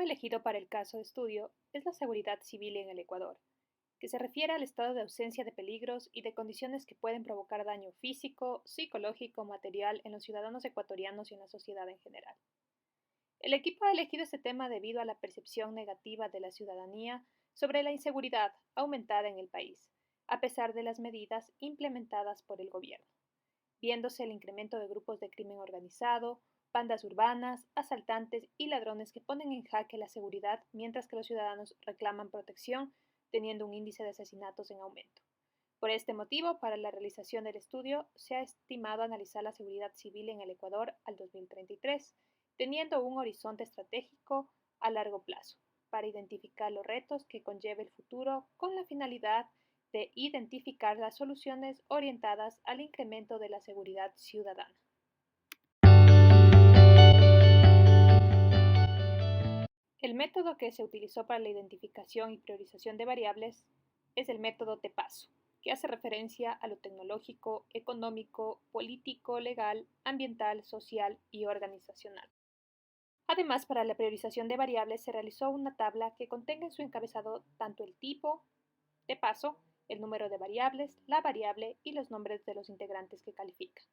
tema elegido para el caso de estudio es la seguridad civil en el Ecuador, que se refiere al estado de ausencia de peligros y de condiciones que pueden provocar daño físico, psicológico, material en los ciudadanos ecuatorianos y en la sociedad en general. El equipo ha elegido este tema debido a la percepción negativa de la ciudadanía sobre la inseguridad aumentada en el país, a pesar de las medidas implementadas por el gobierno, viéndose el incremento de grupos de crimen organizado, bandas urbanas, asaltantes y ladrones que ponen en jaque la seguridad mientras que los ciudadanos reclaman protección, teniendo un índice de asesinatos en aumento. Por este motivo, para la realización del estudio, se ha estimado analizar la seguridad civil en el Ecuador al 2033, teniendo un horizonte estratégico a largo plazo, para identificar los retos que conlleve el futuro con la finalidad de identificar las soluciones orientadas al incremento de la seguridad ciudadana. El método que se utilizó para la identificación y priorización de variables es el método TEPASO, que hace referencia a lo tecnológico, económico, político, legal, ambiental, social y organizacional. Además, para la priorización de variables se realizó una tabla que contenga en su encabezado tanto el tipo de paso, el número de variables, la variable y los nombres de los integrantes que califican.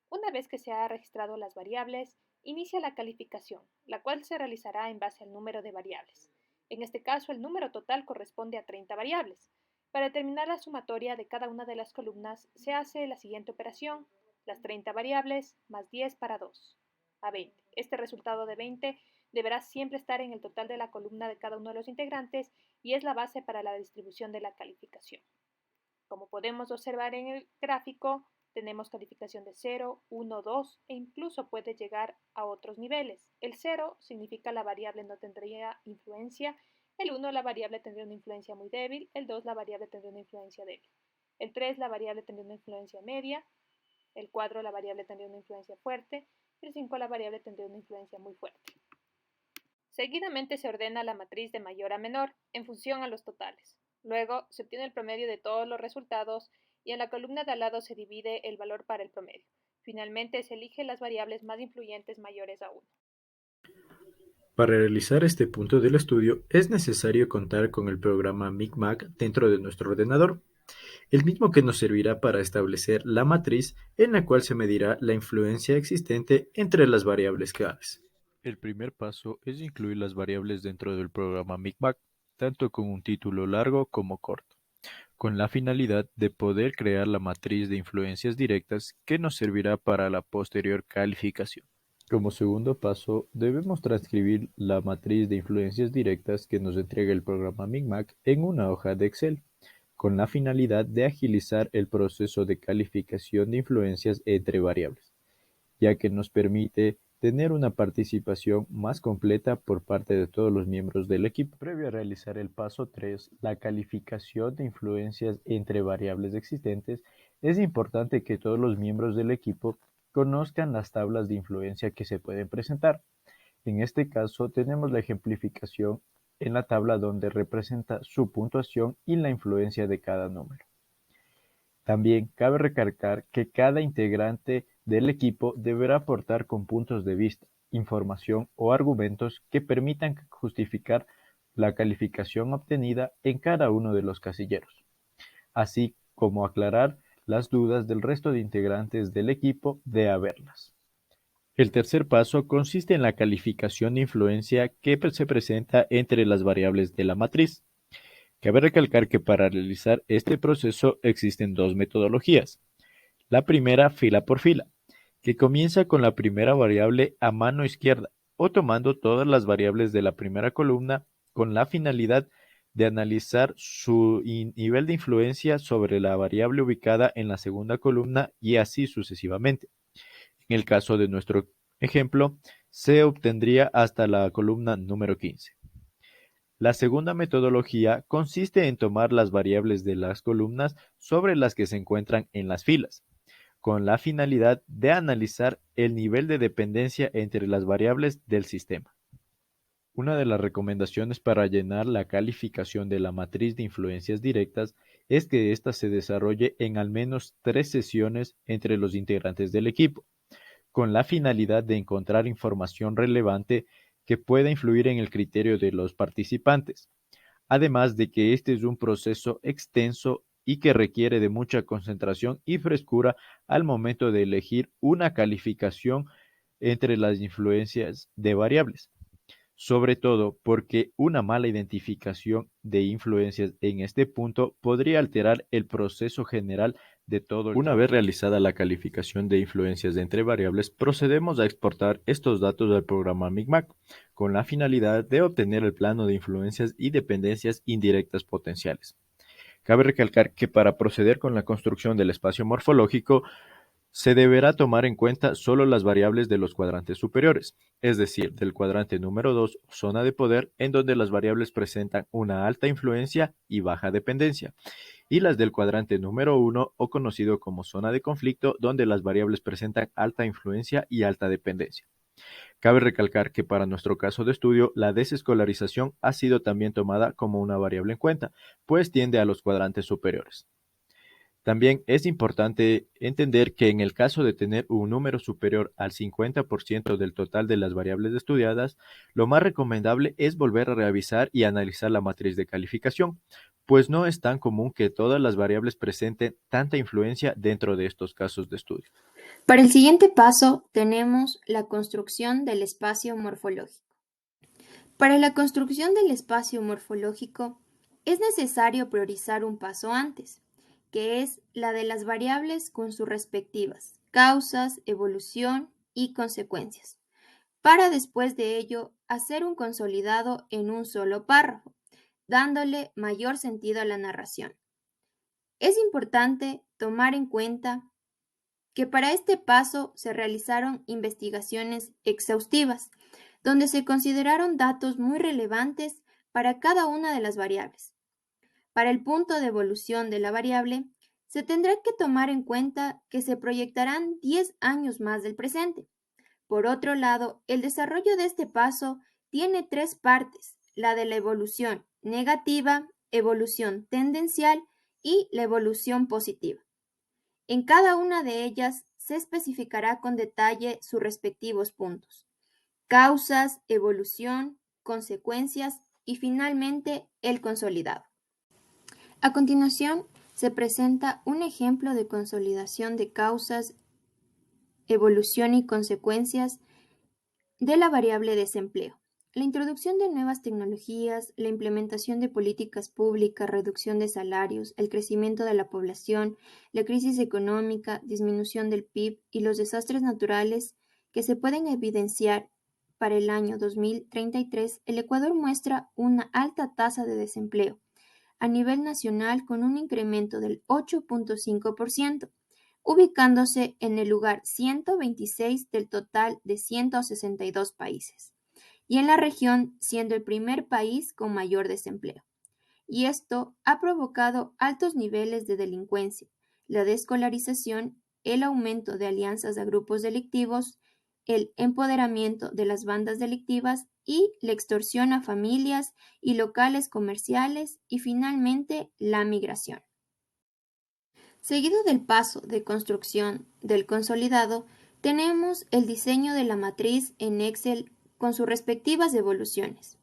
Una vez que se ha registrado las variables, inicia la calificación, la cual se realizará en base al número de variables. En este caso, el número total corresponde a 30 variables. Para determinar la sumatoria de cada una de las columnas, se hace la siguiente operación: las 30 variables más 10 para 2, a 20. Este resultado de 20 deberá siempre estar en el total de la columna de cada uno de los integrantes y es la base para la distribución de la calificación. Como podemos observar en el gráfico, tenemos calificación de 0, 1, 2 e incluso puede llegar a otros niveles. El 0 significa la variable no tendría influencia, el 1 la variable tendría una influencia muy débil, el 2 la variable tendría una influencia débil, el 3 la variable tendría una influencia media, el 4 la variable tendría una influencia fuerte, el 5 la variable tendría una influencia muy fuerte. Seguidamente se ordena la matriz de mayor a menor en función a los totales. Luego se obtiene el promedio de todos los resultados y en la columna de al lado se divide el valor para el promedio. Finalmente se eligen las variables más influyentes mayores a 1. Para realizar este punto del estudio es necesario contar con el programa Micmac dentro de nuestro ordenador, el mismo que nos servirá para establecer la matriz en la cual se medirá la influencia existente entre las variables claves. El primer paso es incluir las variables dentro del programa Micmac, tanto con un título largo como corto, con la finalidad de poder crear la matriz de influencias directas que nos servirá para la posterior calificación. Como segundo paso, debemos transcribir la matriz de influencias directas que nos entrega el programa Micmac en una hoja de Excel, con la finalidad de agilizar el proceso de calificación de influencias entre variables, ya que nos permite tener una participación más completa por parte de todos los miembros del equipo. Previo a realizar el paso 3, la calificación de influencias entre variables existentes, es importante que todos los miembros del equipo conozcan las tablas de influencia que se pueden presentar. En este caso, tenemos la ejemplificación en la tabla donde representa su puntuación y la influencia de cada número. También cabe recalcar que cada integrante del equipo deberá aportar con puntos de vista, información o argumentos que permitan justificar la calificación obtenida en cada uno de los casilleros, así como aclarar las dudas del resto de integrantes del equipo de haberlas. El tercer paso consiste en la calificación de influencia que se presenta entre las variables de la matriz. Cabe recalcar que para realizar este proceso existen dos metodologías. La primera, fila por fila, que comienza con la primera variable a mano izquierda o tomando todas las variables de la primera columna con la finalidad de analizar su nivel de influencia sobre la variable ubicada en la segunda columna y así sucesivamente. En el caso de nuestro ejemplo, se obtendría hasta la columna número 15. La segunda metodología consiste en tomar las variables de las columnas sobre las que se encuentran en las filas, con la finalidad de analizar el nivel de dependencia entre las variables del sistema. Una de las recomendaciones para llenar la calificación de la matriz de influencias directas es que ésta se desarrolle en al menos 3 sesiones entre los integrantes del equipo, con la finalidad de encontrar información relevante que pueda influir en el criterio de los participantes, además de que este es un proceso extenso y que requiere de mucha concentración y frescura al momento de elegir una calificación entre las influencias de variables, sobre todo porque una mala identificación de influencias en este punto podría alterar el proceso general de todo el trabajo. Una vez realizada la calificación de influencias entre variables, procedemos a exportar estos datos al programa Micmac con la finalidad de obtener el plano de influencias y dependencias indirectas potenciales. Cabe recalcar que para proceder con la construcción del espacio morfológico, se deberá tomar en cuenta solo las variables de los cuadrantes superiores, es decir, del cuadrante número 2, zona de poder, en donde las variables presentan una alta influencia y baja dependencia, y las del cuadrante número 1, o conocido como zona de conflicto, donde las variables presentan alta influencia y alta dependencia. Cabe recalcar que para nuestro caso de estudio, la desescolarización ha sido también tomada como una variable en cuenta, pues tiende a los cuadrantes superiores. También es importante entender que en el caso de tener un número superior al 50% del total de las variables estudiadas, lo más recomendable es volver a revisar y analizar la matriz de calificación, pues no es tan común que todas las variables presenten tanta influencia dentro de estos casos de estudio. Para el siguiente paso tenemos la construcción del espacio morfológico. Para la construcción del espacio morfológico es necesario priorizar un paso antes, que es la de las variables con sus respectivas causas, evolución y consecuencias, para después de ello hacer un consolidado en un solo párrafo, dándole mayor sentido a la narración. Es importante tomar en cuenta que para este paso se realizaron investigaciones exhaustivas, donde se consideraron datos muy relevantes para cada una de las variables. Para el punto de evolución de la variable, se tendrá que tomar en cuenta que se proyectarán 10 años más del presente. Por otro lado, el desarrollo de este paso tiene tres partes: la de la evolución negativa, evolución tendencial y la evolución positiva. En cada una de ellas se especificará con detalle sus respectivos puntos: causas, evolución, consecuencias y finalmente el consolidado. A continuación, se presenta un ejemplo de consolidación de causas, evolución y consecuencias de la variable desempleo. La introducción de nuevas tecnologías, la implementación de políticas públicas, reducción de salarios, el crecimiento de la población, la crisis económica, disminución del PIB y los desastres naturales que se pueden evidenciar para el año 2033, el Ecuador muestra una alta tasa de desempleo a nivel nacional con un incremento del 8.5%, ubicándose en el lugar 126 del total de 162 países, y en la región siendo el primer país con mayor desempleo. Y esto ha provocado altos niveles de delincuencia, la desescolarización, el aumento de alianzas a grupos delictivos, el empoderamiento de las bandas delictivas y la extorsión a familias y locales comerciales y finalmente la migración. Seguido del paso de construcción del consolidado, tenemos el diseño de la matriz en Excel con sus respectivas evoluciones.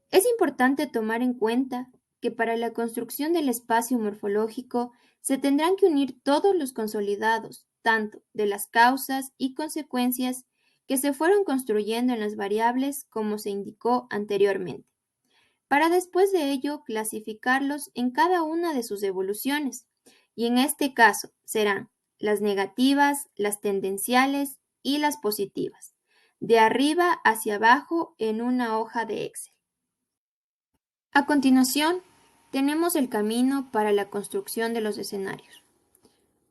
Es importante tomar en cuenta que para la construcción del espacio morfológico se tendrán que unir todos los consolidados, tanto de las causas y consecuencias que se fueron construyendo en las variables como se indicó anteriormente, para después de ello clasificarlos en cada una de sus evoluciones, y en este caso serán las negativas, las tendenciales y las positivas, de arriba hacia abajo en una hoja de Excel. A continuación, tenemos el camino para la construcción de los escenarios.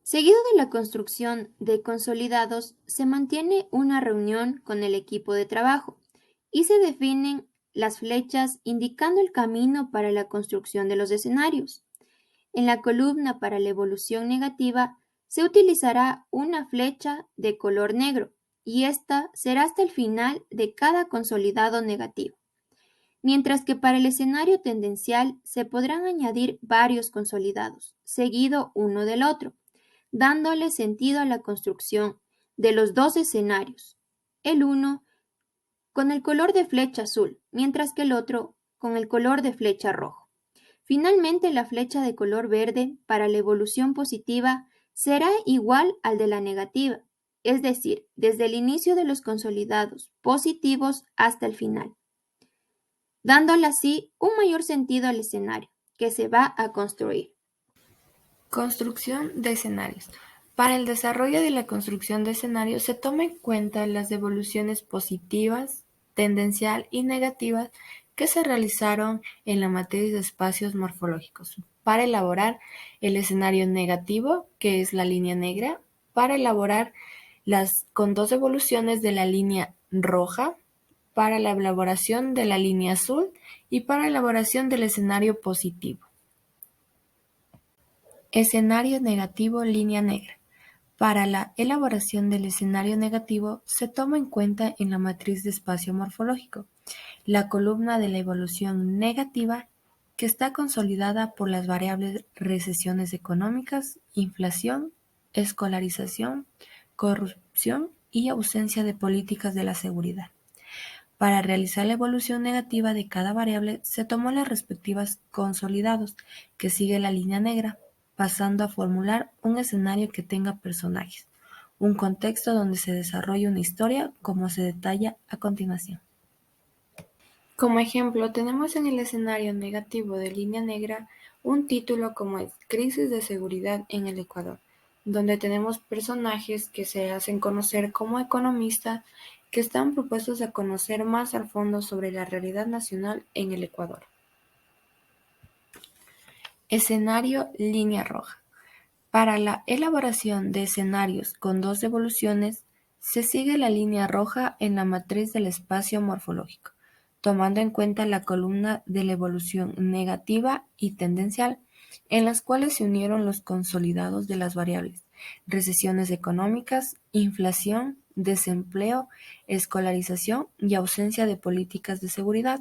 Seguido de la construcción de consolidados, se mantiene una reunión con el equipo de trabajo y se definen las flechas indicando el camino para la construcción de los escenarios. En la columna para la evolución negativa se utilizará una flecha de color negro y esta será hasta el final de cada consolidado negativo, mientras que para el escenario tendencial se podrán añadir varios consolidados, seguido uno del otro, dándole sentido a la construcción de los dos escenarios, el uno con el color de flecha azul, mientras que el otro con el color de flecha rojo. Finalmente, la flecha de color verde para la evolución positiva será igual al de la negativa, es decir, desde el inicio de los consolidados positivos hasta el final, dándole así un mayor sentido al escenario que se va a construir. Construcción de escenarios. Para el desarrollo de la construcción de escenarios se toma en cuenta las evoluciones positivas, tendencial y negativas que se realizaron en la matriz de espacios morfológicos para elaborar el escenario negativo, que es la línea negra, para elaborar las con dos evoluciones de la línea roja, para la elaboración de la línea azul y para la elaboración del escenario positivo. Escenario negativo línea negra. Para la elaboración del escenario negativo se toma en cuenta en la matriz de espacio morfológico la columna de la evolución negativa que está consolidada por las variables recesiones económicas, inflación, escolarización, corrupción y ausencia de políticas de la seguridad. Para realizar la evolución negativa de cada variable se tomó las respectivas consolidados, que sigue la línea negra, pasando a formular un escenario que tenga personajes, un contexto donde se desarrolla una historia como se detalla a continuación. Como ejemplo, tenemos en el escenario negativo de línea negra un título como es Crisis de seguridad en el Ecuador, donde tenemos personajes que se hacen conocer como economistas que están propuestos a conocer más al fondo sobre la realidad nacional en el Ecuador. Escenario línea roja. Para la elaboración de escenarios con dos evoluciones, se sigue la línea roja en la matriz del espacio morfológico, tomando en cuenta la columna de la evolución negativa y tendencial, en las cuales se unieron los consolidados de las variables recesiones económicas, inflación, desempleo, escolarización y ausencia de políticas de seguridad,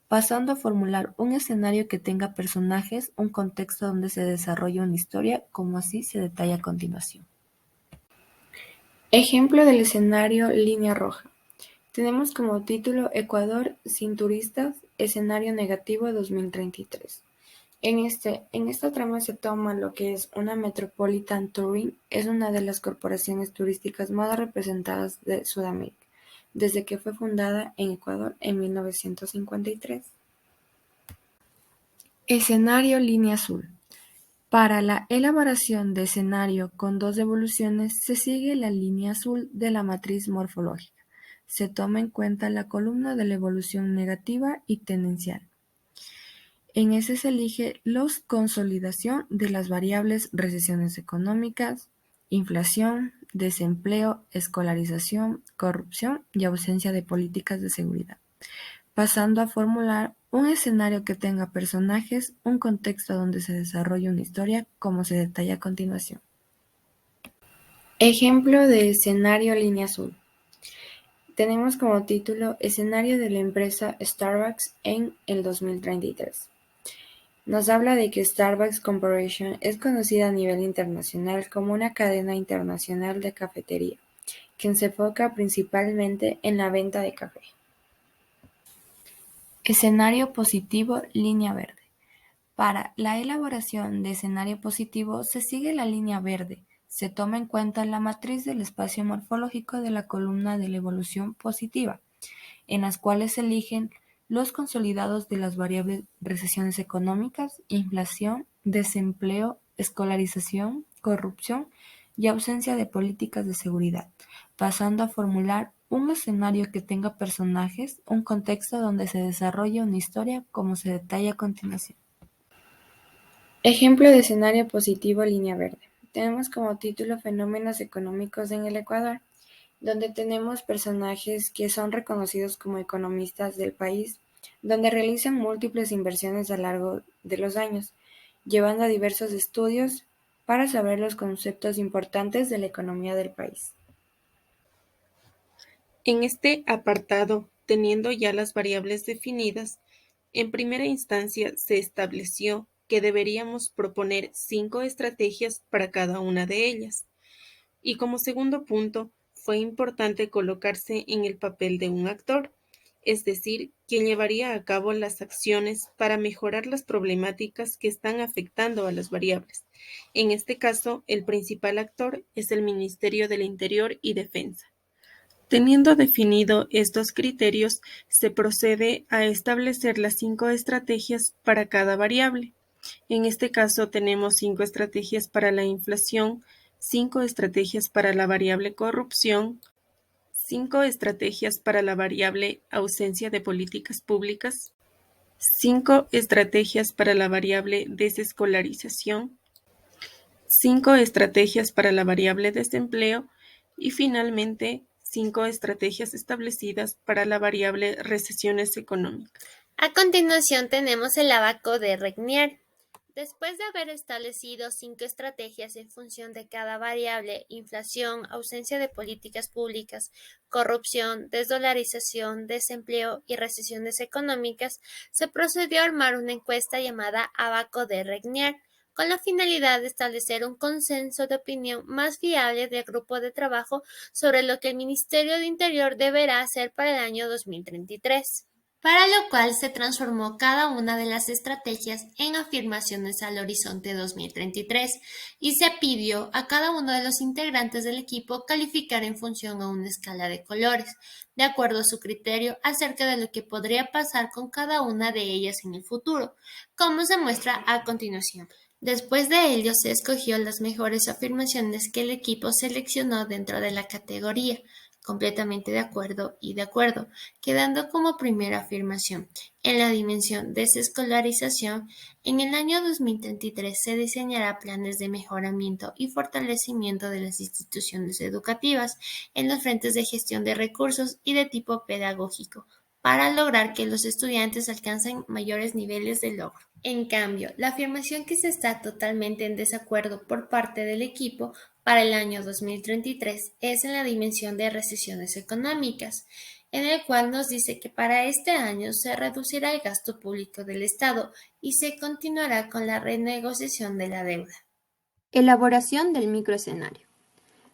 pasando a formular un escenario que tenga personajes, un contexto donde se desarrolla una historia, como así se detalla a continuación. Ejemplo del escenario línea roja. Tenemos como título Ecuador sin turistas, escenario negativo 2033. En esta trama se toma lo que es una Metropolitan Touring, es una de las corporaciones turísticas más representadas de Sudamérica, desde que fue fundada en Ecuador en 1953. Escenario línea azul. Para la elaboración de escenario con dos evoluciones se sigue la línea azul de la matriz morfológica. Se toma en cuenta la columna de la evolución negativa y tendencial. En ese se elige los consolidación de las variables recesiones económicas, inflación, desempleo, escolarización, corrupción y ausencia de políticas de seguridad, pasando a formular un escenario que tenga personajes, un contexto donde se desarrolle una historia, como se detalla a continuación. Ejemplo de escenario línea azul. Tenemos como título Escenario de la empresa Starbucks en el 2033. Nos habla de que Starbucks Corporation es conocida a nivel internacional como una cadena internacional de cafetería, que se enfoca principalmente en la venta de café. Escenario positivo línea verde. Para la elaboración de escenario positivo se sigue la línea verde. Se toma en cuenta la matriz del espacio morfológico de la columna de la evolución positiva, en las cuales se eligen los consolidados de las variables recesiones económicas, inflación, desempleo, escolarización, corrupción y ausencia de políticas de seguridad, pasando a formular un escenario que tenga personajes, un contexto donde se desarrolle una historia, como se detalla a continuación. Ejemplo de escenario positivo línea verde. Tenemos como título Fenómenos económicos en el Ecuador, donde tenemos personajes que son reconocidos como economistas del país, donde realizan múltiples inversiones a lo largo de los años, llevando a diversos estudios para saber los conceptos importantes de la economía del país. En este apartado, teniendo ya las variables definidas, en primera instancia se estableció que deberíamos proponer 5 estrategias para cada una de ellas. Y como segundo punto, fue importante colocarse en el papel de un actor, es decir, quien llevaría a cabo las acciones para mejorar las problemáticas que están afectando a las variables. En este caso, el principal actor es el Ministerio del Interior y Defensa. Teniendo definido estos criterios, se procede a establecer las 5 estrategias para cada variable. En este caso tenemos 5 estrategias para la inflación, 5 estrategias para la variable corrupción, 5 estrategias para la variable ausencia de políticas públicas, 5 estrategias para la variable desescolarización, 5 estrategias para la variable desempleo y finalmente 5 estrategias establecidas para la variable recesiones económicas. A continuación tenemos el abaco de Regnier. Después de haber establecido 5 estrategias en función de cada variable, inflación, ausencia de políticas públicas, corrupción, desdolarización, desempleo y recesiones económicas, se procedió a armar una encuesta llamada abaco de Regnier, con la finalidad de establecer un consenso de opinión más fiable del grupo de trabajo sobre lo que el Ministerio de Interior deberá hacer para el año 2033. Para lo cual se transformó cada una de las estrategias en afirmaciones al horizonte 2033 y se pidió a cada uno de los integrantes del equipo calificar en función a una escala de colores, de acuerdo a su criterio acerca de lo que podría pasar con cada una de ellas en el futuro, como se muestra a continuación. Después de ello se escogió las mejores afirmaciones que el equipo seleccionó dentro de la categoría, completamente de acuerdo y de acuerdo, quedando como primera afirmación. En la dimensión desescolarización, en el año 2033 se diseñará planes de mejoramiento y fortalecimiento de las instituciones educativas en los frentes de gestión de recursos y de tipo pedagógico, para lograr que los estudiantes alcancen mayores niveles de logro. En cambio, la afirmación que se está totalmente en desacuerdo por parte del equipo para el año 2033 es en la dimensión de recesiones económicas, en el cual nos dice que para este año se reducirá el gasto público del Estado y se continuará con la renegociación de la deuda. Elaboración del microescenario.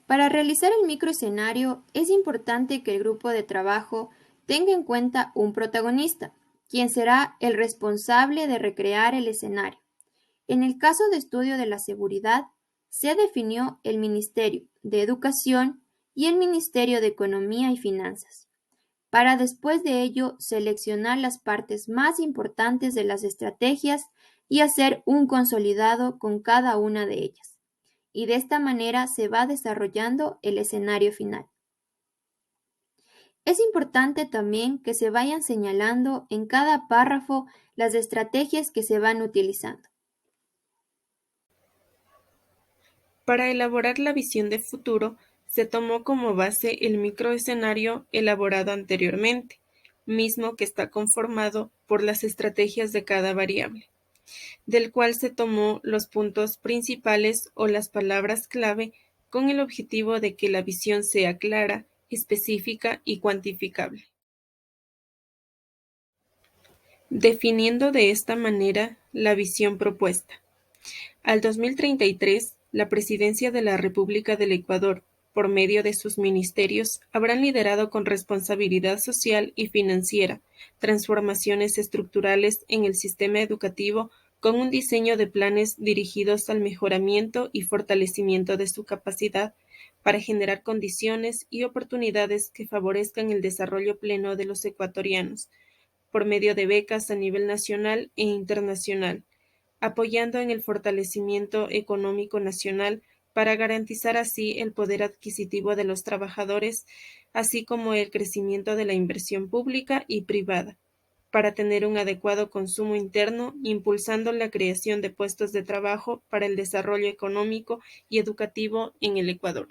Para realizar el microescenario es importante que el grupo de trabajo tenga en cuenta un protagonista, quien será el responsable de recrear el escenario. En el caso de estudio de la seguridad, se definió el Ministerio de Educación y el Ministerio de Economía y Finanzas, para después de ello seleccionar las partes más importantes de las estrategias y hacer un consolidado con cada una de ellas. Y de esta manera se va desarrollando el escenario final. Es importante también que se vayan señalando en cada párrafo las estrategias que se van utilizando. Para elaborar la visión de futuro, se tomó como base el microescenario elaborado anteriormente, mismo que está conformado por las estrategias de cada variable, del cual se tomó los puntos principales o las palabras clave con el objetivo de que la visión sea clara, específica y cuantificable. Definiendo de esta manera la visión propuesta. Al 2033, la Presidencia de la República del Ecuador, por medio de sus ministerios, habrán liderado con responsabilidad social y financiera transformaciones estructurales en el sistema educativo con un diseño de planes dirigidos al mejoramiento y fortalecimiento de su capacidad para generar condiciones y oportunidades que favorezcan el desarrollo pleno de los ecuatorianos, por medio de becas a nivel nacional e internacional, apoyando en el fortalecimiento económico nacional para garantizar así el poder adquisitivo de los trabajadores, así como el crecimiento de la inversión pública y privada, para tener un adecuado consumo interno, impulsando la creación de puestos de trabajo para el desarrollo económico y educativo en el Ecuador.